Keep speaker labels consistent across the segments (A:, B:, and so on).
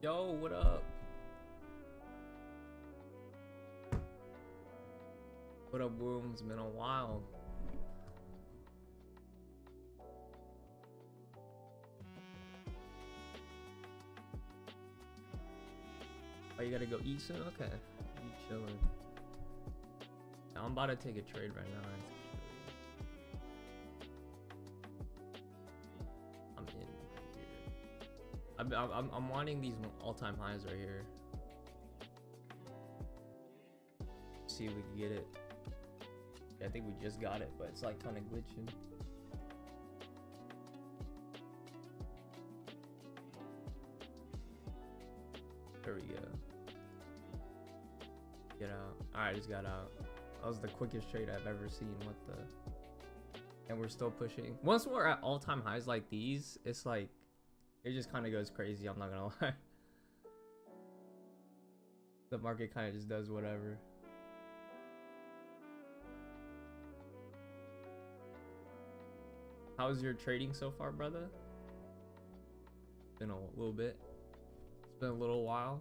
A: Yo, what up? What up, Boom? It's been a while. Oh, you gotta go eat soon? Okay. You chilling. I'm about to take a trade right now, actually. I'm in right here. I'm wanting these all-time highs right here. See if we can get it. I think we just got it, but it's like kind of glitching. There we go. Get out. Alright, just got out. That was the quickest trade I've ever seen. What the? And we're still pushing. Once we're at all-time highs like these, it's like it just kind of goes crazy. I'm not gonna lie. The market kind of just does whatever. How's your trading so far, brother? Been a little bit. It's been a little while.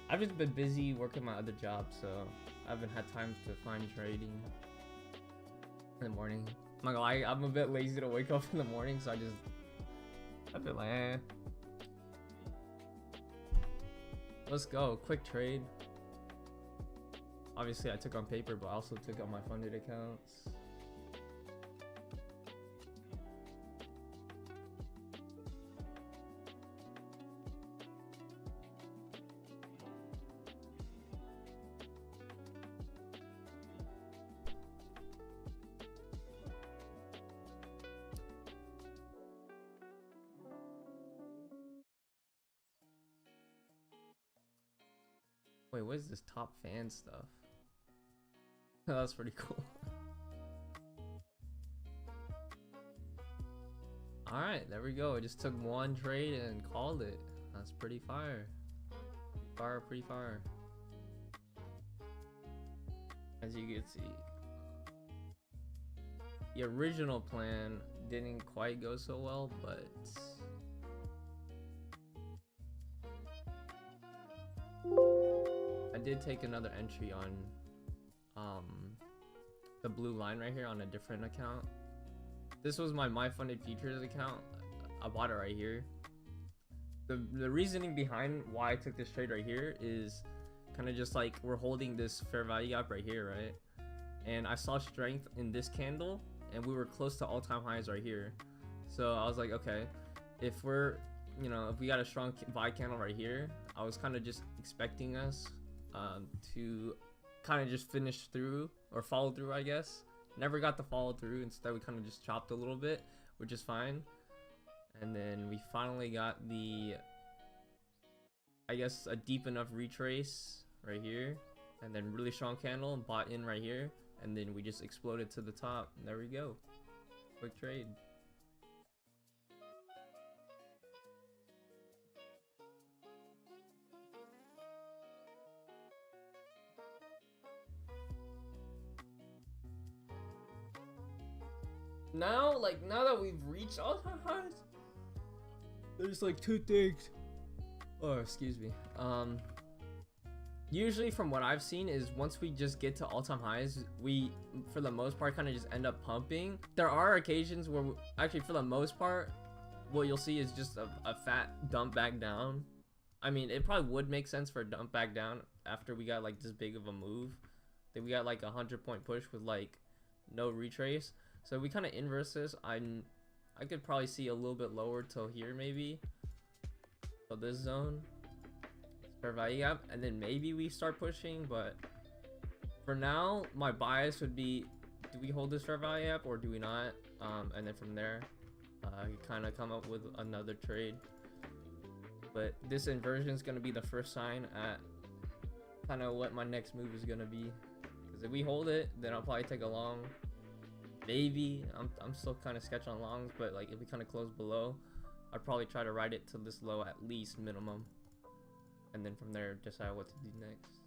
A: I've just been busy working my other job, so I haven't had time to find trading in the morning. I'm not gonna lie, I'm a bit lazy to wake up in the morning, so I feel like, eh. Let's go, quick trade. Obviously, I took on paper, but I also took on my funded accounts. Wait, what is this top fan stuff? That's pretty cool. Alright, there we go. I just took one trade and called it. That's pretty fire. Pretty fire. As you can see, the original plan didn't quite go so well, but I did take another entry on the blue line right here on a different account. This was my MyFundedFutures account. I bought it right here. The reasoning behind why I took this trade right here is kind of just like we're holding this fair value gap right here, right? And I saw strength in this candle and we were close to all-time highs right here. So I was like, okay, if we're, you know, if we got a strong buy candle right here, I was kind of just expecting us to kind of just finish through or follow through, I guess. Never got to follow through. Instead, we kind of just chopped a little bit, which is fine. And then we finally got the, I guess, a deep enough retrace right here, and then really strong candle and bought in right here, and then we just exploded to the top. And there we go. Quick trade. Now that we've reached all-time highs, there's like two things. Oh, excuse me. Usually from what I've seen is once we just get to all-time highs, we, for the most part, kind of just end up pumping. There are occasions where, actually for the most part, what you'll see is just a fat dump back down. I mean, it probably would make sense for a dump back down after we got like this big of a move. Then we got like a 100-point push with like no retrace. So we kind of inverse this. I could probably see a little bit lower till here maybe. So this zone, fair value gap, and then maybe we start pushing. But for now, my bias would be: do we hold this fair value gap or do we not? And then from there, you kind of come up with another trade. But this inversion is gonna be the first sign at kind of what my next move is gonna be. Because if we hold it, then I'll probably take a long. Maybe I'm still kind of sketch on longs, but like if we kind of close below, I'd probably try to ride it to this low at least minimum, and then from there decide what to do next.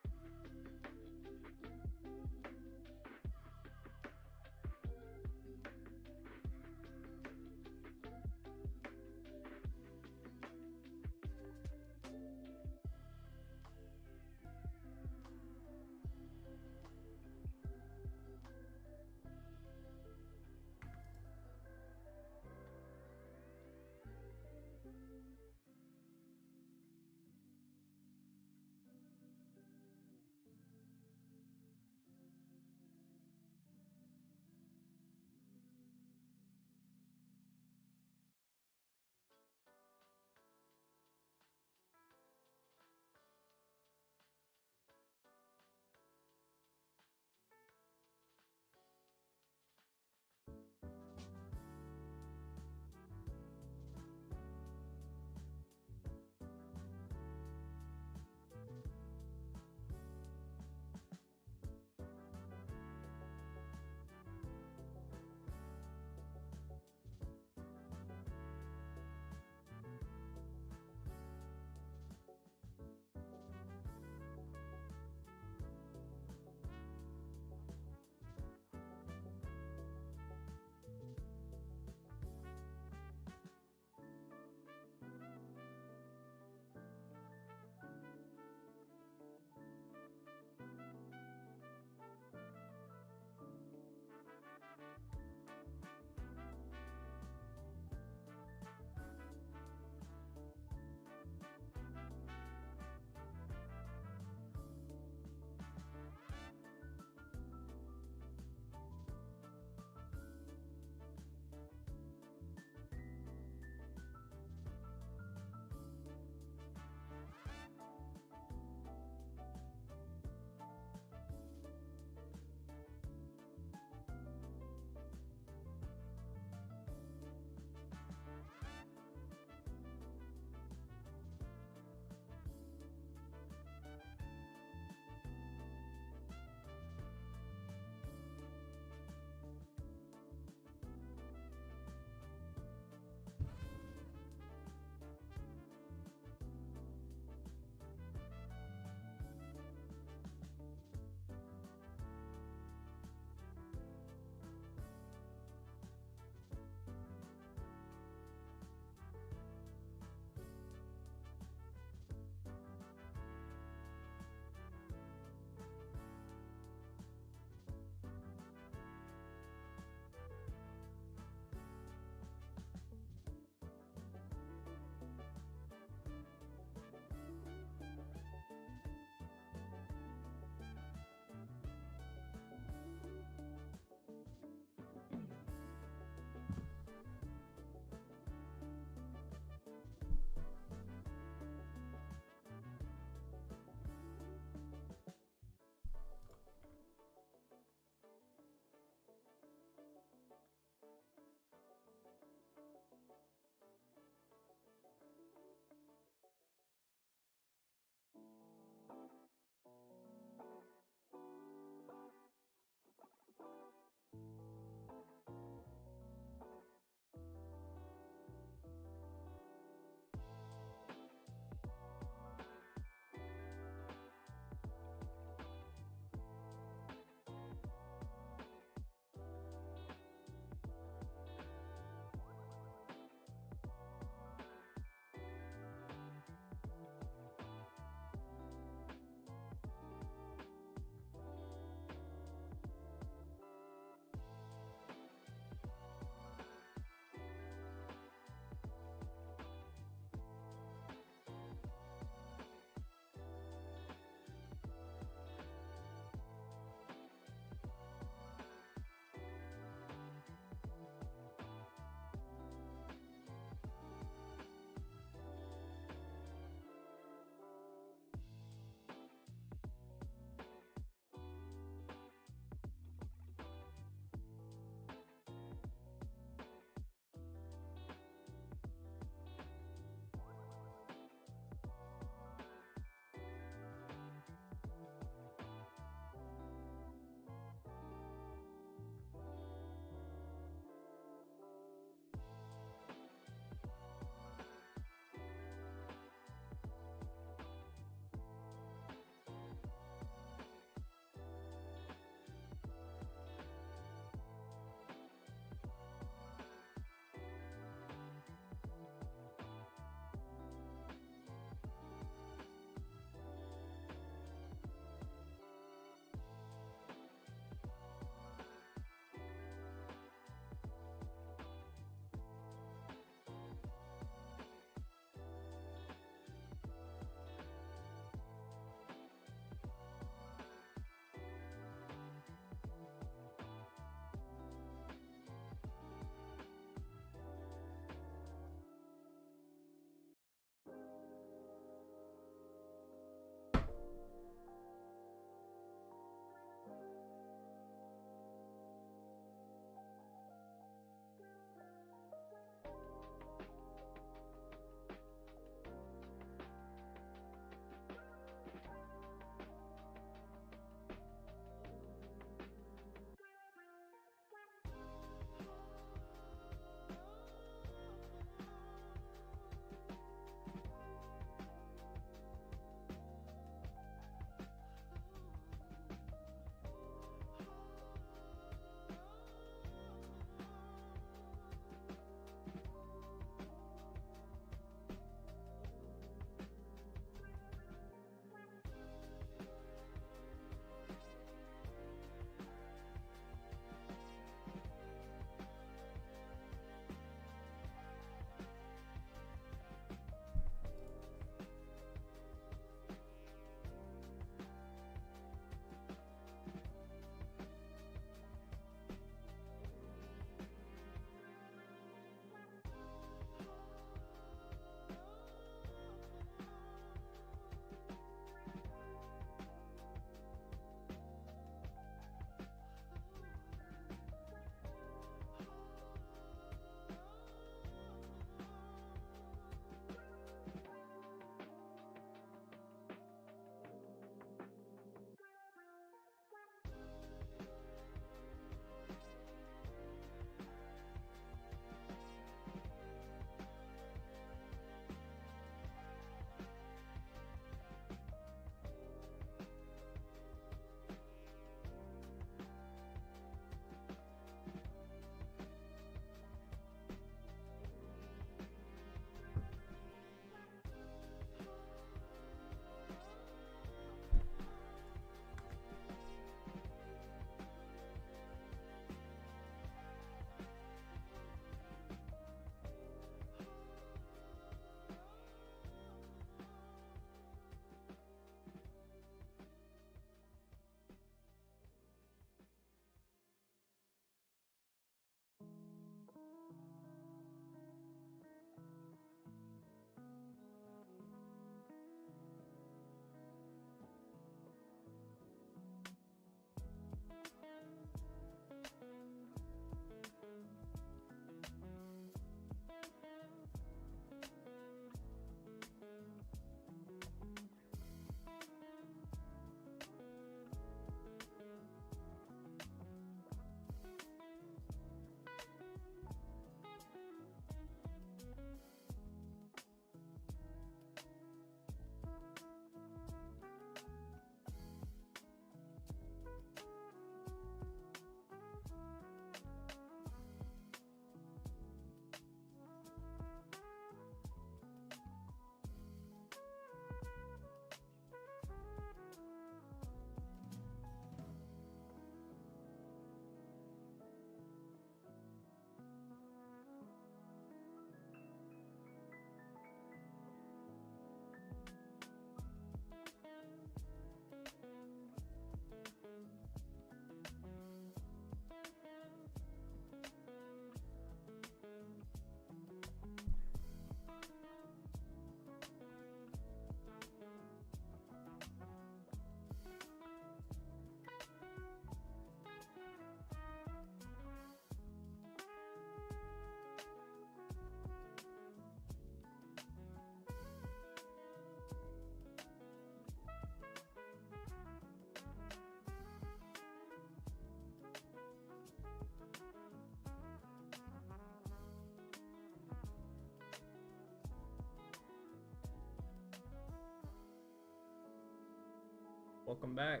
A: Welcome back.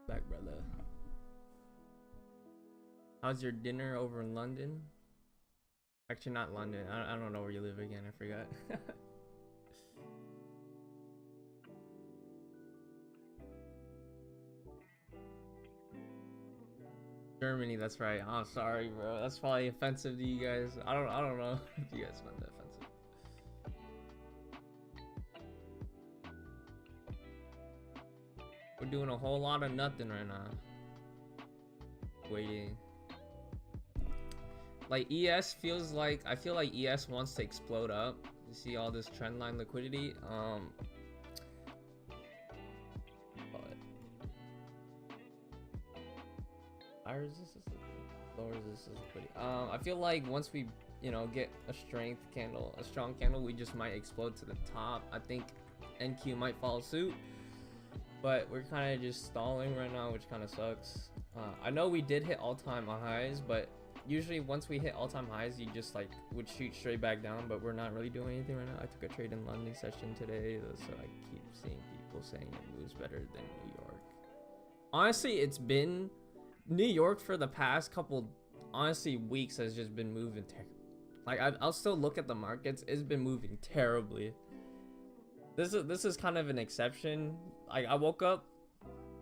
A: Back, brother. How's your dinner over in London? Actually, not London. I don't know where you live again. I forgot. Germany, that's right. Oh, sorry, bro. That's probably offensive to you guys. I don't know if you guys find that offensive. We're doing a whole lot of nothing right now. Waiting. Like ES feels like, I feel like ES wants to explode up. You see all this trend line liquidity. Higher resistance, lower resistance liquidity. I feel like once we, you know, get a strong candle, we just might explode to the top. I think NQ might follow suit, but we're kind of just stalling right now, which kind of sucks. I know we did hit all-time highs, but usually once we hit all-time highs, you just like would shoot straight back down, but we're not really doing anything right now. I took a trade in London session today, so I keep seeing people saying it moves better than New York. Honestly, it's been New York for the past couple, honestly, weeks has just been moving like I'll still look at the markets. It's been moving terribly. This is kind of an exception. Like I woke up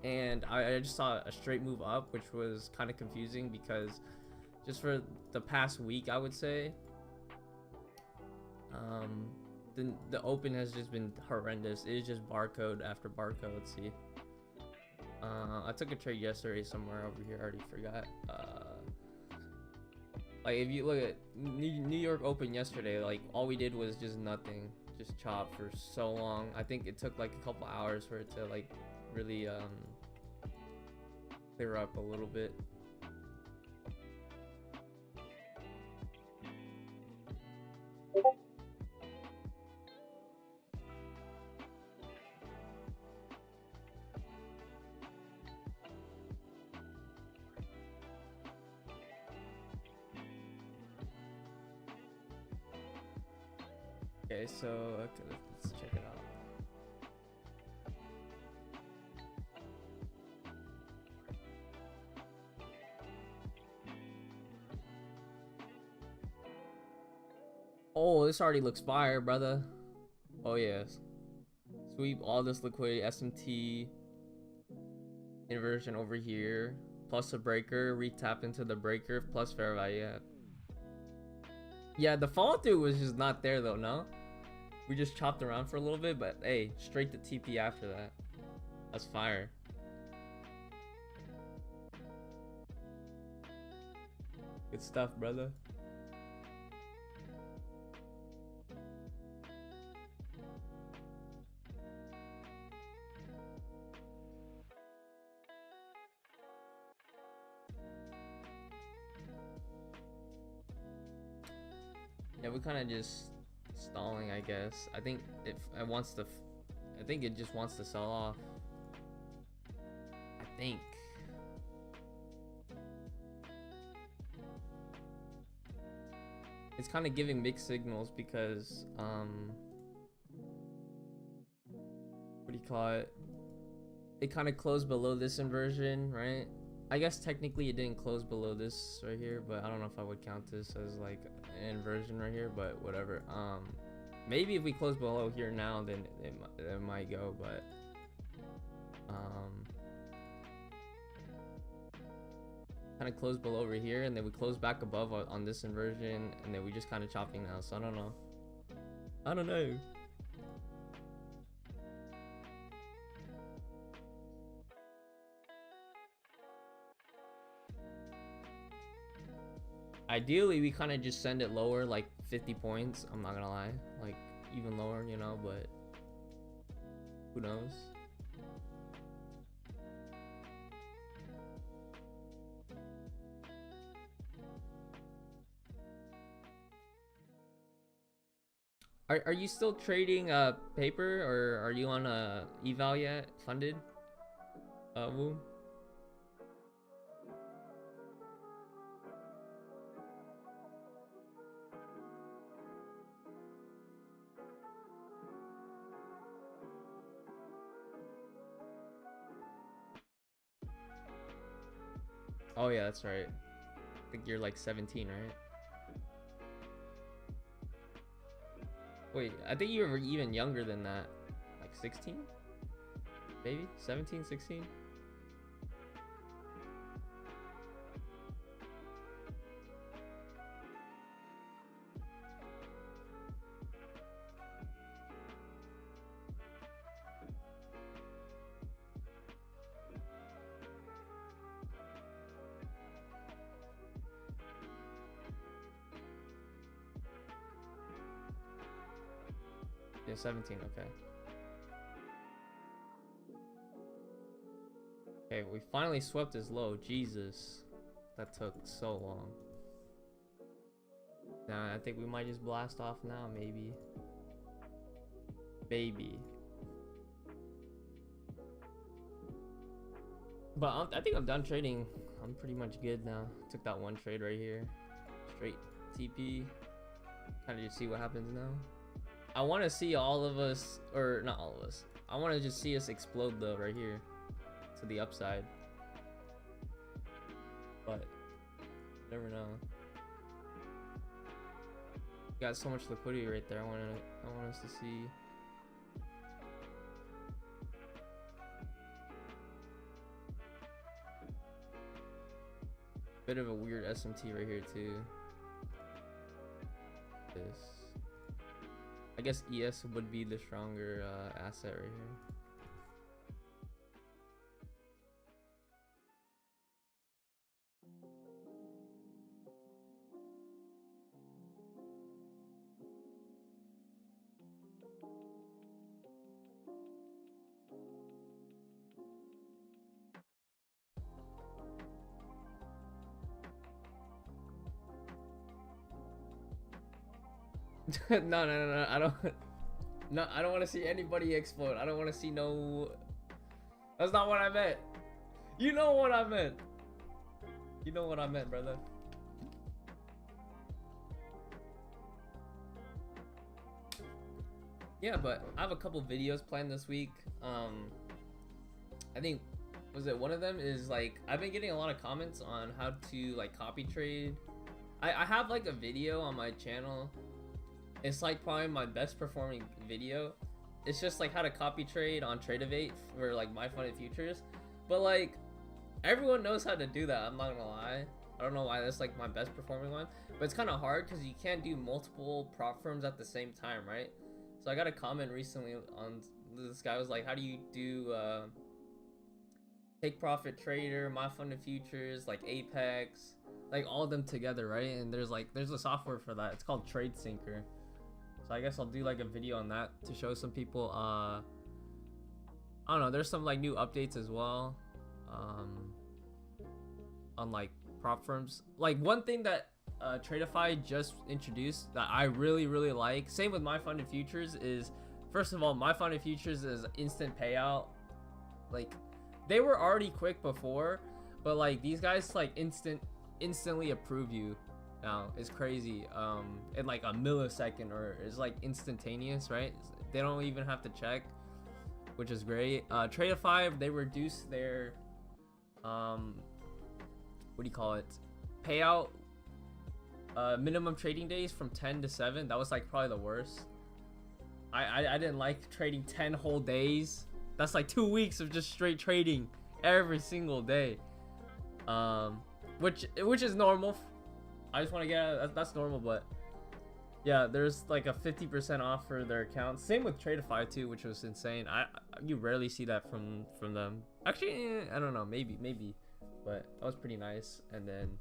A: and I just saw a straight move up, which was kind of confusing because just for the past week, I would say, the open has just been horrendous. It is just barcode after barcode. See, I took a trade yesterday somewhere over here. I already forgot. Like if you look at New York open yesterday, like all we did was just nothing, just chop for so long. I think it took like a couple hours for it to like really clear up a little bit. Okay, so okay, let's check it out. Oh, this already looks fire, brother. Oh yes. Sweep all this liquidity, SMT inversion over here, plus a breaker, retap into the breaker, plus fair value. Yeah, the follow through was just not there though, no? We just chopped around for a little bit, but hey, straight to TP after that. That's fire. Good stuff, brother. Yeah, we kind of just stalling, I guess. I think if it wants to, I think it just wants to sell off. I think. It's kind of giving mixed signals because, what do you call it? It kind of closed below this inversion, right? I guess technically it didn't close below this right here, but I don't know if I would count this as like an inversion right here, but whatever. Maybe if we close below here now, then it might go, but kind of close below over here, and then we close back above on this inversion, and then we just kind of chopping now. So I don't know. Ideally, we kind of just send it lower, like 50 points. I'm not gonna lie, like even lower, you know, but who knows? Are you still trading paper, or are you on a eval yet? Funded? Woo? Oh yeah, that's right. I think you're like 17, right? Wait, I think you were even younger than that. Like 16? Maybe? 17, 16? Yeah, 17, okay. Okay, we finally swept this low. Jesus. That took so long. Nah, I think we might just blast off now, maybe. Maybe. But I think I'm done trading. I'm pretty much good now. Took that one trade right here. Straight TP. Kind of just see what happens now. I want to see all of us, or not all of us. I want to just see us explode though, right here. To the upside. But, never know. Got so much liquidity right there. I want us to see. Bit of a weird SMT right here too. This, I guess ES would be the stronger asset right here. No, I don't. No, I don't want to see anybody explode. I don't want to see no. That's not what I meant. You know what I meant. You know what I meant, brother. Yeah, but I have a couple videos planned this week. I think, was it one of them is like, I've been getting a lot of comments on how to like copy trade. I have like a video on my channel. It's like probably my best performing video. It's just like how to copy trade on Tradeovate for like MyFundedFutures. But like, everyone knows how to do that, I'm not gonna lie. I don't know why that's like my best performing one. But it's kind of hard because you can't do multiple prop firms at the same time, right? So I got a comment recently on this guy was like, how do you do take profit trader, MyFundedFutures, like Apex, like all of them together, right? And there's a software for that. It's called TradeSyncer. So I guess I'll do like a video on that to show some people. I don't know, there's some like new updates as well on like prop firms. Like one thing that Tradeify just introduced that I really like, same with MyFundedFutures, is first of all, MyFundedFutures is instant payout. Like they were already quick before, but like these guys like instantly approve you now. It's crazy. In like a millisecond, or it's like instantaneous, right? They don't even have to check, which is great. Tradeify, they reduced their what do you call it, payout minimum trading days from 10 to 7. That was like probably the worst. I didn't like trading 10 whole days. That's like 2 weeks of just straight trading every single day, which is normal. I just want to get that's normal. But yeah, there's like a 50% off for their accounts. Same with Tradeify too, which was insane. You rarely see that from them. Actually, I don't know, maybe, but that was pretty nice. And then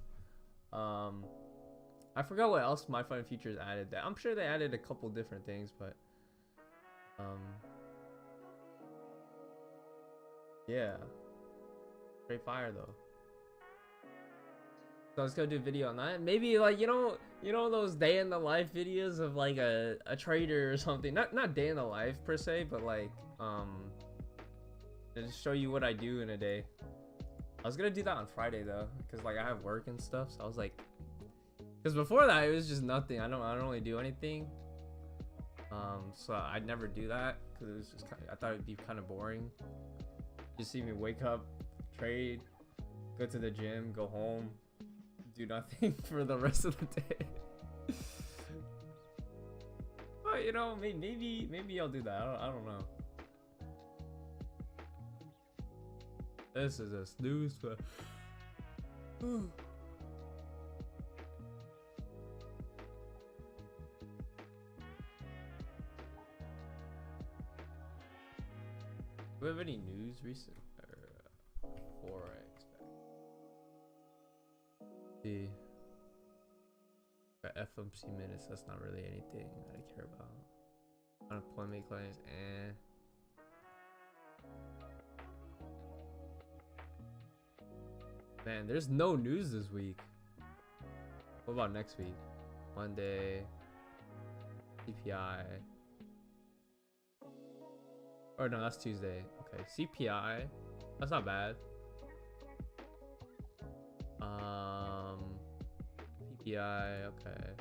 A: I forgot what else MyFundedFutures added. That I'm sure they added a couple different things, but yeah, straight fire though. So I was gonna do a video on that. Maybe like you know those day in the life videos of like a trader or something. Not day in the life per se, but like to just show you what I do in a day. I was gonna do that on Friday though, because like I have work and stuff. So I was like, because before that it was just nothing. I don't really do anything. So I'd never do that because it was just I thought it'd be kind of boring. Just see me wake up, trade, go to the gym, go home, do nothing for the rest of the day. But you know, maybe I'll do that. I don't know. This is a snooze, but do we have any news recent or before I expect? The FOMC minutes, that's not really anything that I care about. Unemployment claims, Man, there's no news this week. What about next week? Monday, CPI. Or no, that's Tuesday. Okay, CPI. That's not bad. PPI. Okay.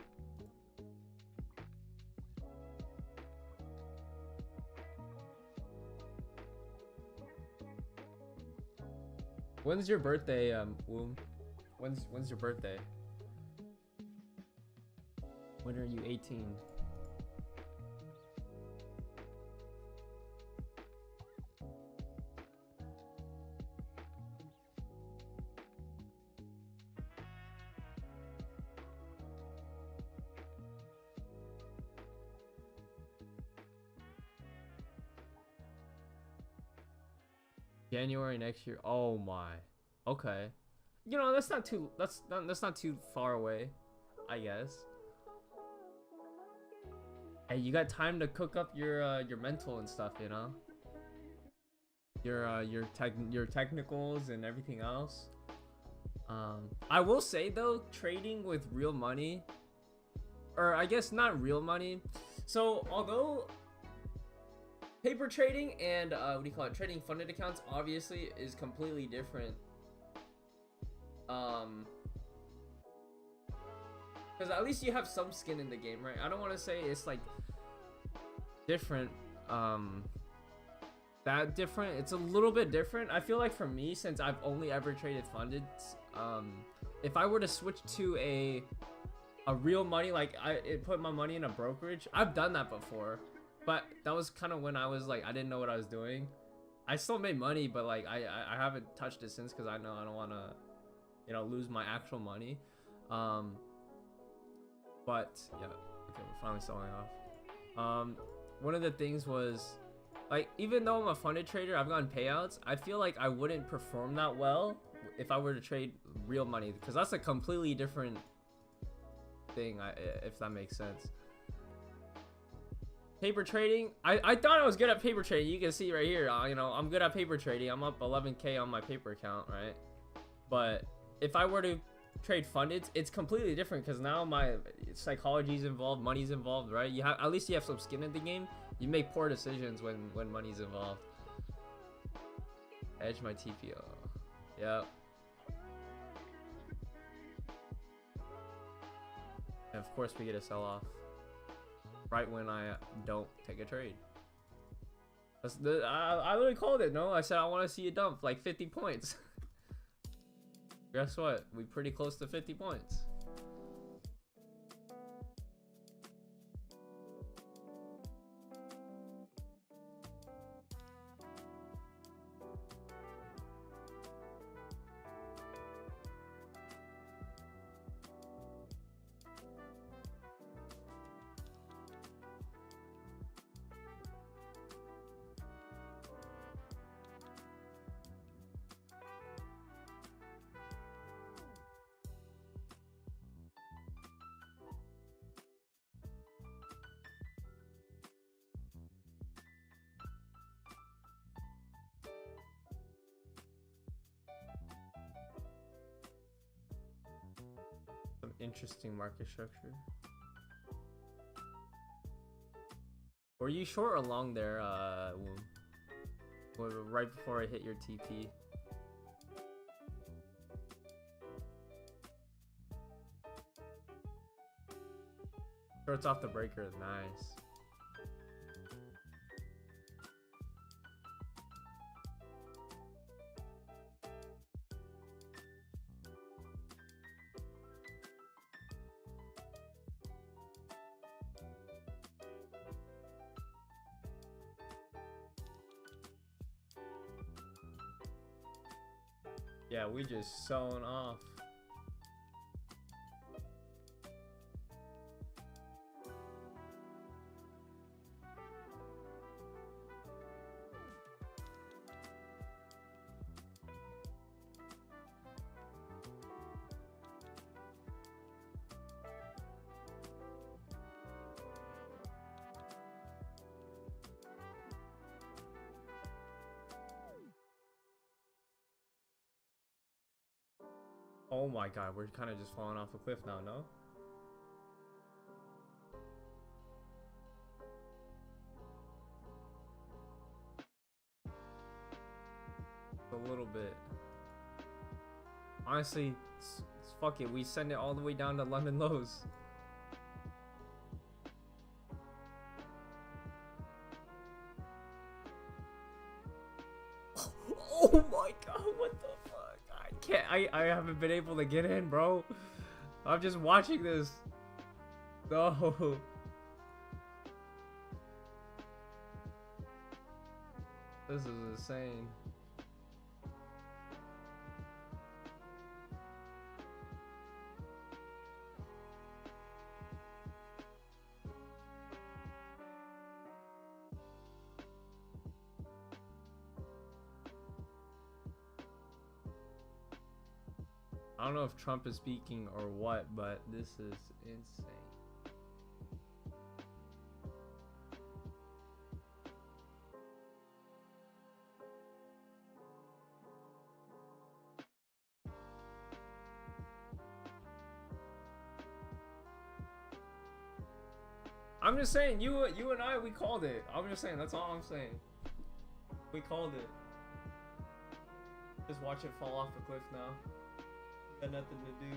A: When's your birthday, Womb? When's your birthday? When are you 18? January next year. Oh my. Okay. You know, that's not too far away, I guess. Hey, you got time to cook up your mental and stuff, you know? Your technicals and everything else. I will say though, trading with real money, or I guess not real money. So although paper trading and what do you call it, trading funded accounts obviously is completely different, because at least you have some skin in the game, right? I don't want to say it's like different, that different. It's a little bit different. I feel like for me, since I've only ever traded funded, if I were to switch to a real money, like I put my money in a brokerage, I've done that before. But that was kind of when I was like, I didn't know what I was doing. I still made money, but like I haven't touched it since, because I know I don't want to, you know, lose my actual money. But yeah, okay, we're finally selling off. One of the things was, like, even though I'm a funded trader, I've gotten payouts. I feel like I wouldn't perform that well if I were to trade real money, because that's a completely different thing, if that makes sense. Paper trading, I thought I was good at paper trading. You can see right here, you know, I'm good at paper trading. I'm up 11K on my paper account, right? But if I were to trade funded, it's completely different, because now my psychology's involved, money's involved, right? You have, at least you have some skin in the game. You make poor decisions when money's involved. Edge my TPO. Yep. And of course we get a sell off right when I don't take a trade. That's I literally called it. No, I said I want to see you dump like 50 points. Guess what? We pretty close to 50 points. Interesting market structure. Were you short or long there, Womb? Right before I hit your TP? Shorts off the breaker, nice. Yeah, we just selling off. Oh my god, we're kind of just falling off a cliff now, no? A little bit. Honestly, fuck it. We send it all the way down to London lows. Oh my god, what the fuck? I can't. I haven't been able to get in, bro. I'm just watching this. No. This is insane. I don't know if Trump is speaking or what, but this is insane. I'm just saying, you and I, we called it. I'm just saying, that's all I'm saying. We called it. Just watch it fall off the cliff now. Got nothing to do.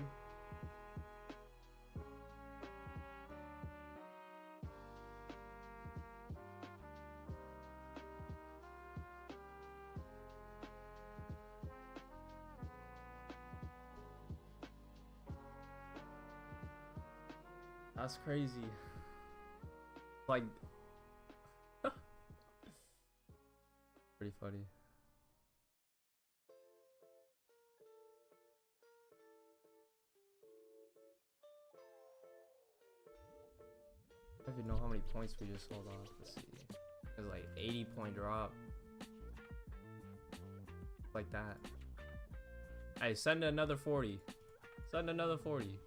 A: That's crazy. Like, pretty funny. I don't even know how many points we just sold off. Let's see. It was like 80-point drop. Like that. Hey, send another 40. Send another 40.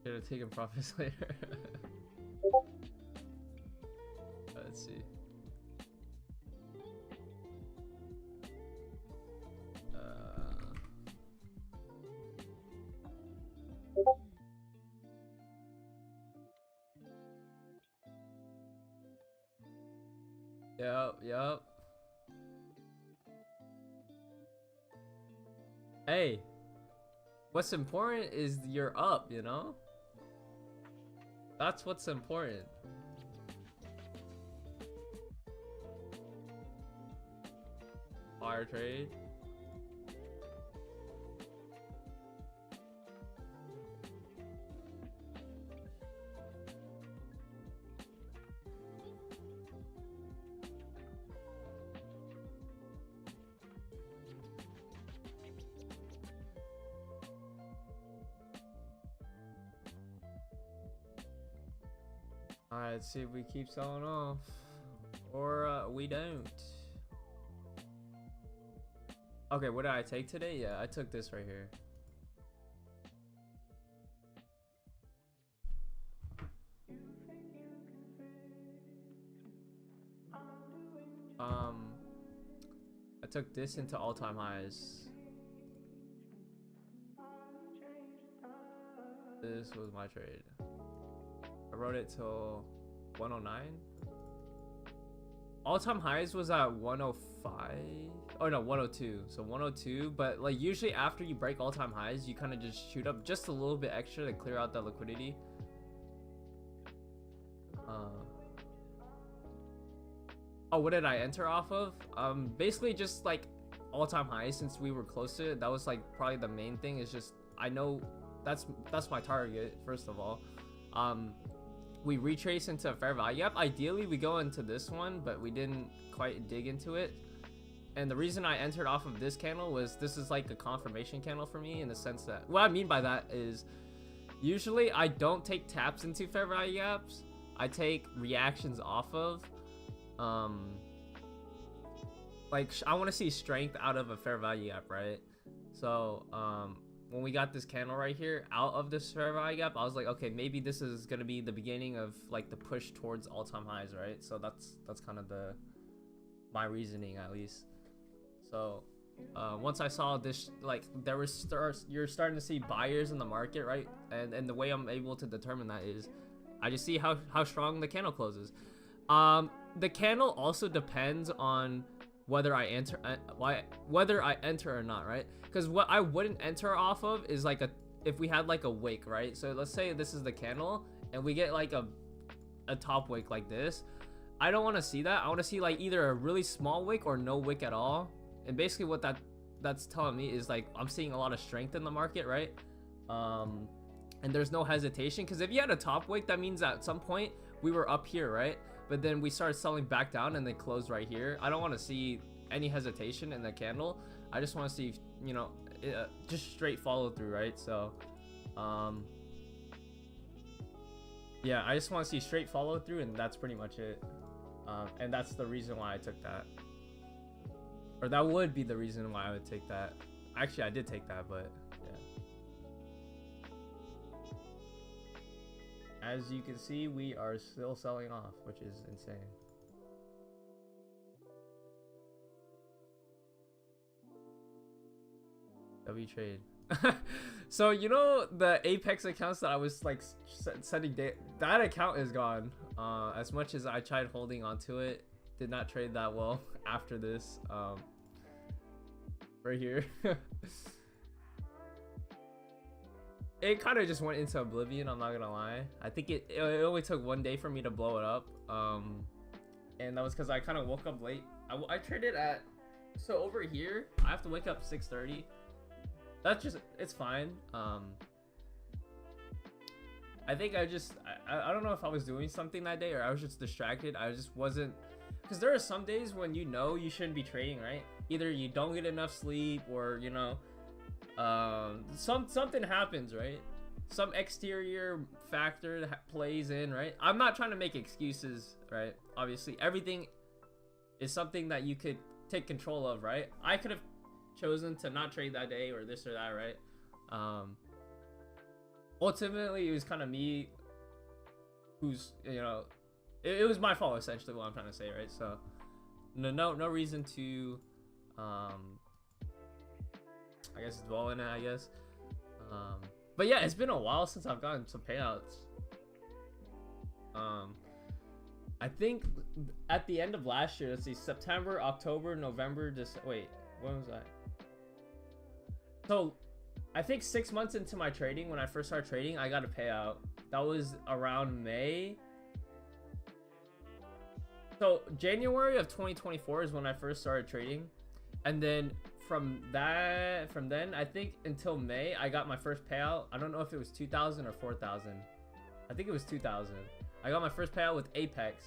A: Should have taken profits later. Let's see. Yep. Hey, what's important is you're up, you know? That's what's important. Fire trade. Alright, let's see if we keep selling off. Or we don't. Okay, what did I take today? Yeah, I took this right here. I took this into all-time highs. This was my trade. I wrote it till 109. All-time highs was at 105. Oh no, 102. So 102, but like usually after you break all-time highs, you kind of just shoot up just a little bit extra to clear out that liquidity. Oh, what did I enter off of? Basically just like all-time high, since we were close to it. That was like probably the main thing. Is just I know that's my target first of all. We retrace into a fair value gap. Ideally we go into this one, but we didn't quite dig into it. And the reason I entered off of this candle was this is like a confirmation candle for me, in the sense that what I mean by that is usually I don't take taps into fair value gaps. I take reactions off of like I want to see strength out of a fair value gap, right? So when we got this candle right here out of this fair value gap, I was like, okay, maybe this is gonna be the beginning of like the push towards all-time highs, right? So that's kind of my reasoning, at least. So once I saw this, like there was you're starting to see buyers in the market, right? And the way I'm able to determine that is I just see how strong the candle closes. The candle also depends on whether I enter or not, right? Because what I wouldn't enter off of is like if we had like a wick, right? So let's say this is the candle and we get like a top wick like this. I don't want to see that. I want to see like either a really small wick or no wick at all. And basically what that's telling me is like I'm seeing a lot of strength in the market, right? And there's no hesitation, because if you had a top wick, that means at some point we were up here, right? But then we started selling back down and they closed right here. I don't want to see any hesitation in the candle. I just want to see, you know, just straight follow through, right? So yeah, I just want to see straight follow through, and that's pretty much it. And that's the reason why I took that, or that would be the reason why I would take that. Actually, I did take that, but yeah. As you can see, we are still selling off, which is insane. W trade. So you know the Apex accounts that I was like sending that account is gone. As much as I tried holding onto it, did not trade that well after this. Right here. It kind of just went into oblivion, I'm not gonna lie. I think it only took 1 day for me to blow it up. And that was because I kind of woke up late. I traded at, so over here I have to wake up 6:30. That's just, it's fine. I think I don't know if I was doing something that day or I was just distracted. I just wasn't, because there are some days when you know you shouldn't be trading, right? Either you don't get enough sleep, or you know, something happens, right? Some exterior factor that plays in, right? I'm not trying to make excuses, right? Obviously everything is something that you could take control of, right? I could have chosen to not trade that day or this or that, right? Ultimately it was kind of me who's, you know, it was my fault, essentially, what I'm trying to say, right? So no reason to I guess dwell in it, I guess. But yeah, it's been a while since I've gotten some payouts. I think at the end of last year, let's see, September, October, November, wait, when was that? So I think 6 months into my trading, when I first started trading, I got a payout. That was around May. So January of 2024 is when I first started trading. And then from then, I think until May, I got my first payout. I don't know if it was 2,000 or 4,000. I think it was 2,000. I got my first payout with Apex.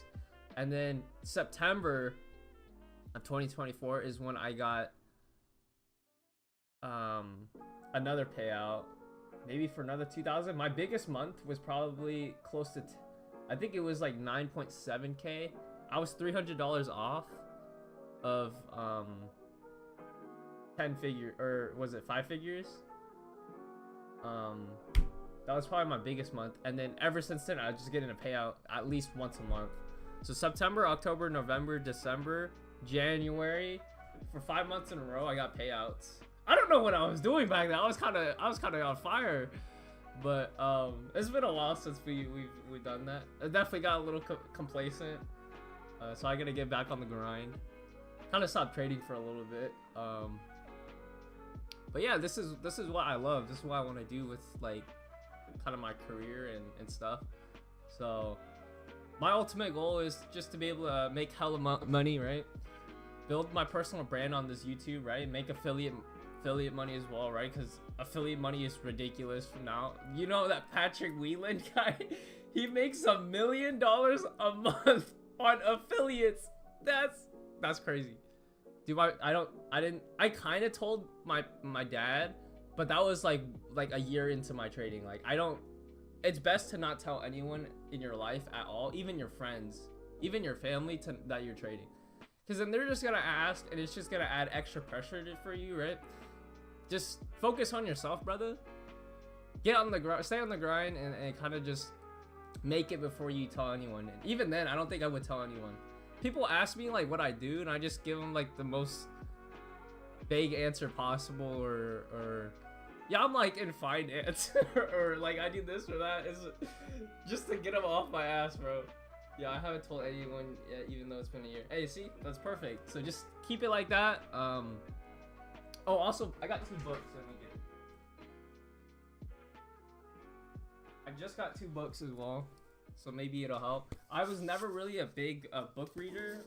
A: And then September of 2024 is when I got another payout, maybe for another 2,000. My biggest month was probably close to, I think it was like 9.7K. I was $300 off of 10 figure, or was it 5 figures? That was probably my biggest month. And then ever since then, I was just getting a payout at least once a month. So September, October, November, December, January, for 5 months in a row, I got payouts. I don't know what I was doing back then. I was kind of on fire. But it's been a while since we've done that. I definitely got a little complacent. So I gotta get back on the grind. Kind of stopped trading for a little bit. But yeah, this is what I love. This is what I want to do with like kind of my career and stuff. So my ultimate goal is just to be able to make hella money, right? Build my personal brand on this YouTube, right? Make affiliate money as well, right? Because affiliate money is ridiculous now. You know that Patrick Whelan guy, he makes $1 million a month on affiliates. That's crazy. Dude, I kind of told my dad, but that was like a year into my trading. Like, it's best to not tell anyone in your life at all, even your friends, even your family, that you're trading. Because then they're just gonna ask, and it's just gonna add extra pressure for you, right? Just focus on yourself, brother. Get on the grind, stay on the grind, and kind of just make it before you tell anyone. And even then, I don't think I would tell anyone. People ask me like what I do, and I just give them like the most vague answer possible, or yeah, I'm like in finance, or like I do this or that. Is just to get them off my ass, bro. Yeah, I haven't told anyone yet, even though it's been a year. Hey, see, that's perfect. So just keep it like that. Oh, also, I got 2 books. Let me get it. I just got 2 books as well, so maybe it'll help. I was never really a big book reader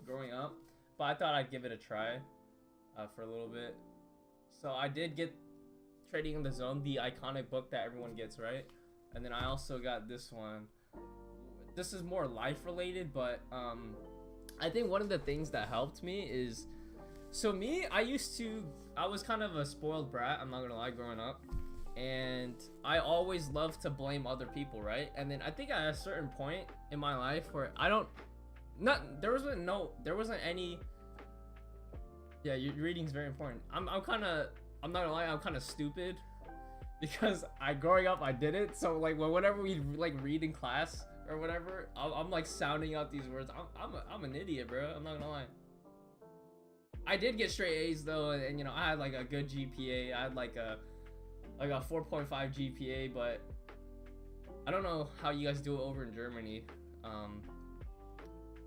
A: growing up, but I thought I'd give it a try for a little bit. So I did get Trading in the Zone, the iconic book that everyone gets, right? And then I also got this one. This is more life related, but I think one of the things that helped me is, so me, I was kind of a spoiled brat, I'm not gonna lie, growing up, and I always loved to blame other people, right? And then I think at a certain point in my life where there wasn't any. Yeah, your reading's very important. I'm not gonna lie, I'm kind of stupid, because growing up I did it. So like whenever we like read in class or whatever, I'm like sounding out these words. I'm an idiot, bro. I'm not gonna lie. I did get straight A's though, and you know, I had like a good GPA. I had like a 4.5 GPA, but I don't know how you guys do it over in Germany.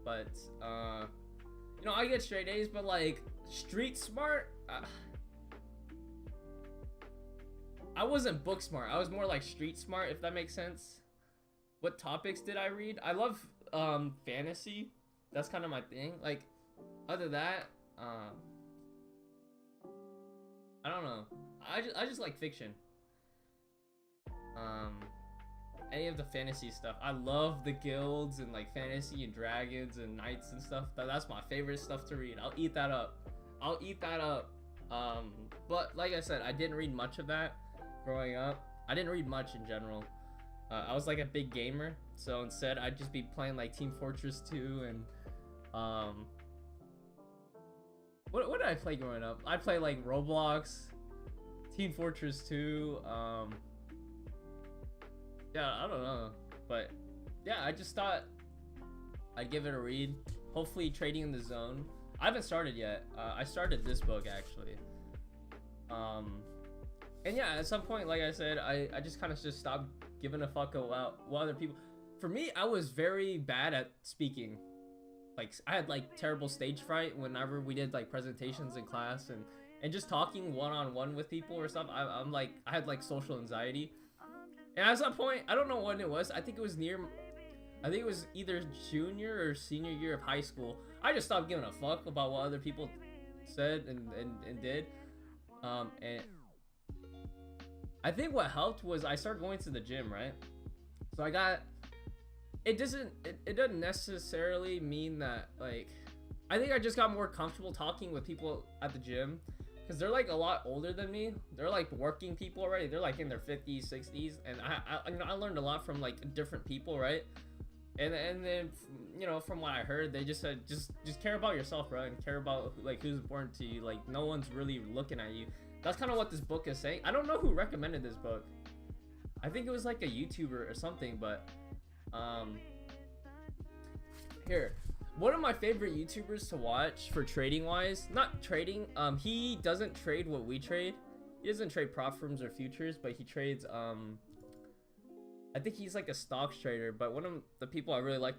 A: But you know, I get straight A's, but like street smart, I wasn't book smart. I was more like street smart, if that makes sense. What topics did I read? I love fantasy. That's kind of my thing. Like, other than that, I don't know. I just like fiction. Any of the fantasy stuff. I love the guilds and like fantasy and dragons and knights and stuff. That's my favorite stuff to read. I'll eat that up. But like I said, I didn't read much of that growing up. I didn't read much in general. I was like a big gamer, so instead I'd just be playing like Team Fortress 2 and what did I play growing up? I played like Roblox, Team Fortress 2, yeah, I don't know, but yeah, I just thought I'd give it a read. Hopefully Trading in the Zone. I haven't started yet. I started this book actually. And yeah, at some point, like I said, I just kind of just stopped giving a fuck about what other people. For me, I was very bad at speaking. Like, I had like terrible stage fright whenever we did like presentations in class, and just talking one-on-one with people or stuff. I had like social anxiety. And at some point, I don't know when it was. I think it was either junior or senior year of high school. I just stopped giving a fuck about what other people said and did. And I think what helped was I started going to the gym, right? So it doesn't necessarily mean that, like, I think I just got more comfortable talking with people at the gym, because they're like a lot older than me. They're like working people already. They're like in their 50s, 60s, and I learned a lot from like different people, right? And then, you know, from what I heard, they just said just care about yourself, bro, and care about like who's important to you. Like, no one's really looking at you. That's kind of what this book is saying. I don't know who recommended this book. I think it was like a YouTuber or something, but here, one of my favorite YouTubers to watch for trading wise, not trading, he doesn't trade what we trade. He doesn't trade prop firms or futures, but he trades I think he's like a stocks trader. But one of the people I really like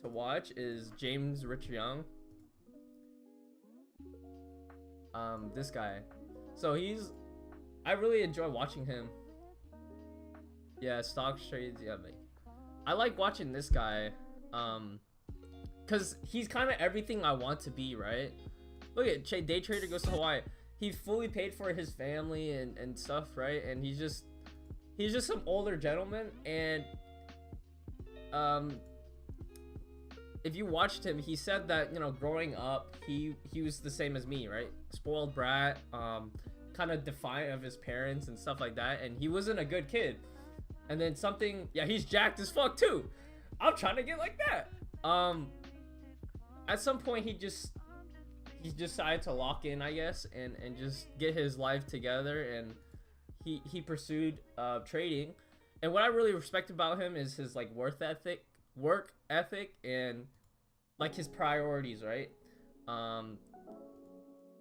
A: to watch is James Rich Young. This guy. So I really enjoy watching him. Yeah, stocks trades. Yeah, I like watching this guy, because he's kind of everything I want to be, right? Look at day trader goes to Hawaii. He fully paid for his family and stuff, right? And he's just some older gentleman. And if you watched him, he said that, you know, growing up, he was the same as me, right? Spoiled brat, kind of defiant of his parents and stuff like that. And he wasn't a good kid. And then something, yeah, he's jacked as fuck too. I'm trying to get like that. At some point, he decided to lock in, I guess, and just get his life together. And he pursued trading. And what I really respect about him is his like work ethic, and like his priorities, right? And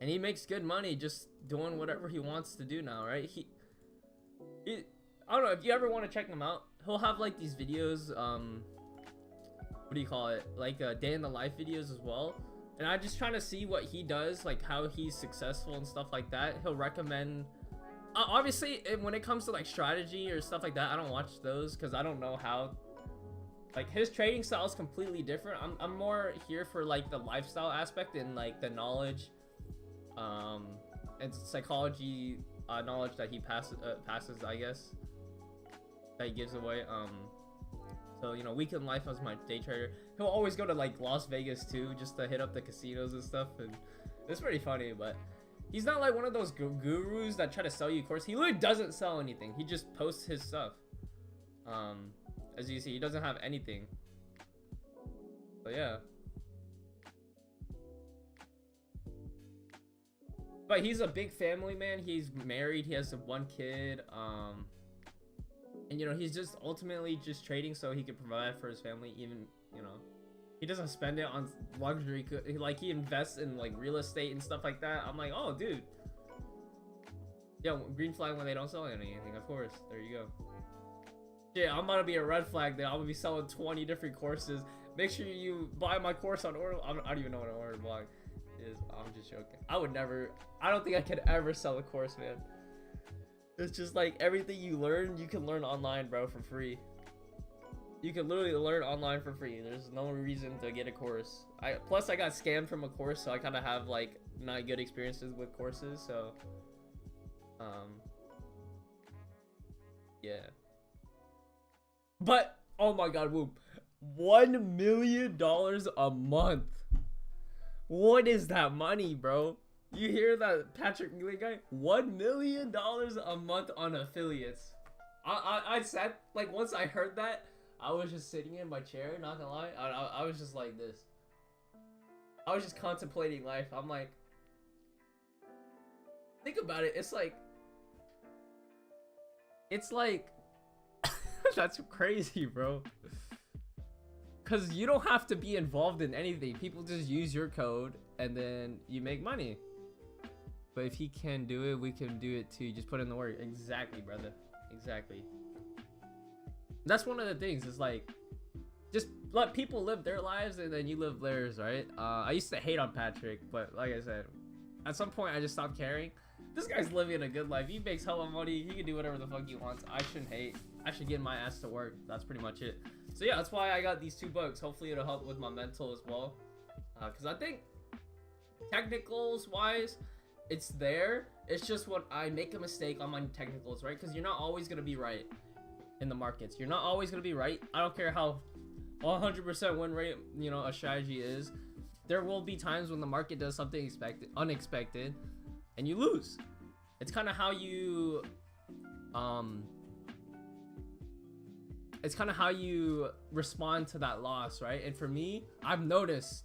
A: he makes good money just doing whatever he wants to do now, right? I don't know if you ever want to check him out. He'll have like these videos, what do you call it? Like day in the life videos as well. And I'm just trying to see what he does, like how he's successful and stuff like that. He'll recommend. Obviously, when it comes to like strategy or stuff like that, I don't watch those because I don't know how. Like his trading style is completely different. I'm more here for like the lifestyle aspect and like the knowledge, and psychology knowledge that he passes, I guess, that he gives away. So, you know, weekend life as my day trader. He'll always go to like Las Vegas too, just to hit up the casinos and stuff, and it's pretty funny. But he's not like one of those gurus that try to sell you a course. He literally doesn't sell anything. He just posts his stuff. As you see, he doesn't have anything. So yeah. But he's a big family man. He's married. He has one kid. And you know, he's just ultimately just trading so he can provide for his family. Even, you know, he doesn't spend it on luxury. Like he invests in like real estate and stuff like that. I'm like, oh, dude. Yeah, green flag when they don't sell anything. Of course. There you go. Yeah, I'm about to be a red flag then. I'm gonna be selling 20 different courses. Make sure you buy my course on order. I don't even know what an order block is. I'm just joking. I would never. I don't think I could ever sell a course, man. It's just like everything you learn, you can learn online, bro, for free. You can literally learn online for free. There's no reason to get a course. Plus I got scammed from a course, so I kind of have like not good experiences with courses. So, yeah. But oh my god, whoop, $1 million a month. What is that money, bro? You hear that, Patrick Lee guy? $1 million a month on affiliates. I said, like, once I heard that, I was just sitting in my chair, not gonna lie. I was just like this. I was just contemplating life. I'm like, think about it. It's like that's crazy, bro. Because you don't have to be involved in anything. People just use your code and then you make money. But if he can do it, we can do it too. Just put in the work. Exactly, brother. Exactly. That's one of the things. Is like, just let people live their lives and then you live theirs, right? I used to hate on Patrick, but like I said, at some point I just stopped caring. This guy's living a good life. He makes hella money. He can do whatever the fuck he wants. I shouldn't hate. I should get my ass to work. That's pretty much it. So yeah, that's why I got these 2 books. Hopefully it'll help with my mental as well. Because I think technicals wise, it's there. It's just when I make a mistake on my technicals, right? Because you're not always going to be right in the markets. You're not always going to be right. I don't care how 100% win rate, you know, a strategy is. There will be times when the market does something unexpected and you lose. It's kind of how you respond to that loss, right? And for me, I've noticed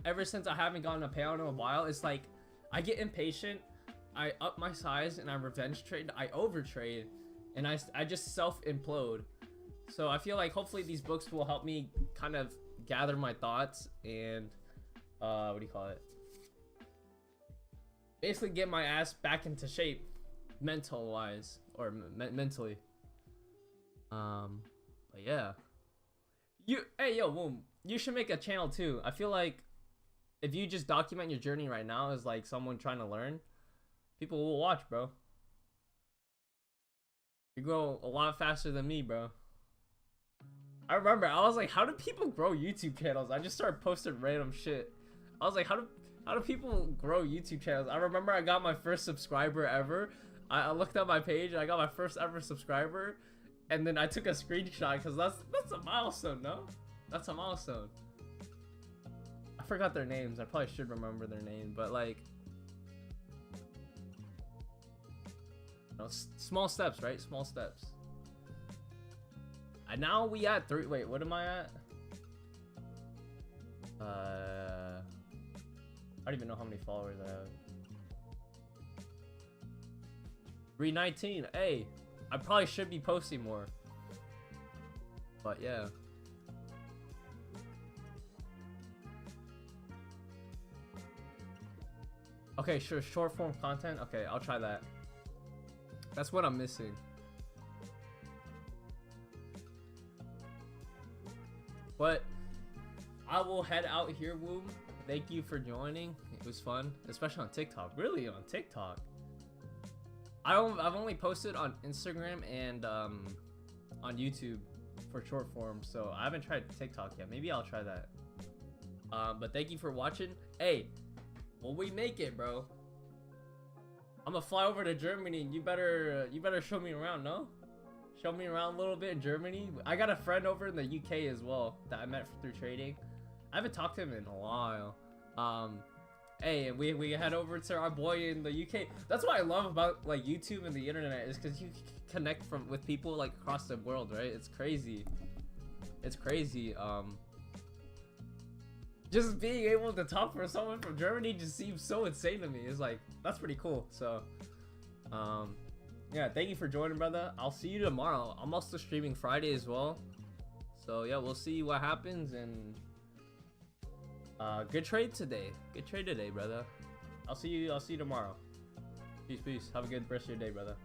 A: ever since I haven't gotten a payout in a while, it's like I get impatient, I up my size, and I revenge trade, I overtrade, and I just self implode. So I feel like hopefully these books will help me kind of gather my thoughts and what do you call it, basically get my ass back into shape mental wise, or mentally. But yeah, hey yo, boom, you should make a channel too. I feel like if you just document your journey right now as like someone trying to learn, people will watch, bro. You grow a lot faster than me, bro. I remember I was like, how do people grow YouTube channels? I just started posting random shit. I was like, how do people grow YouTube channels? I remember I got my first subscriber ever. I looked at my page and I got my first ever subscriber, and then I took a screenshot because that's a milestone, no? That's a milestone. I forgot their names. I probably should remember their name, but like, you know, small steps, right? Small steps. And now we at 3. Wait, what am I at? I don't even know how many followers I have. 319. Hey, I probably should be posting more. But yeah. Okay, sure. Short form content. Okay, I'll try that. That's what I'm missing. But I will head out here, Woo. Thank you for joining. It was fun, especially on TikTok. Really, on TikTok. I've only posted on Instagram and on YouTube for short form, so I haven't tried TikTok yet. Maybe I'll try that. But thank you for watching. Hey, when we make it, bro, I'm gonna fly over to Germany, and you better show me around, no? Show me around a little bit in Germany. I got a friend over in the UK as well that I met through trading. I haven't talked to him in a while. Hey, and we head over to our boy in the UK. That's what I love about like YouTube and the internet, is because you connect with people like across the world, right? It's crazy. It's crazy. Just being able to talk for someone from Germany just seems so insane to me. It's like, that's pretty cool. So, yeah, thank you for joining, brother. I'll see you tomorrow. I'm also streaming Friday as well. So yeah, we'll see what happens, and good trade today. Good trade today, brother. I'll see you tomorrow. Peace, peace. Have a good rest of your day, brother.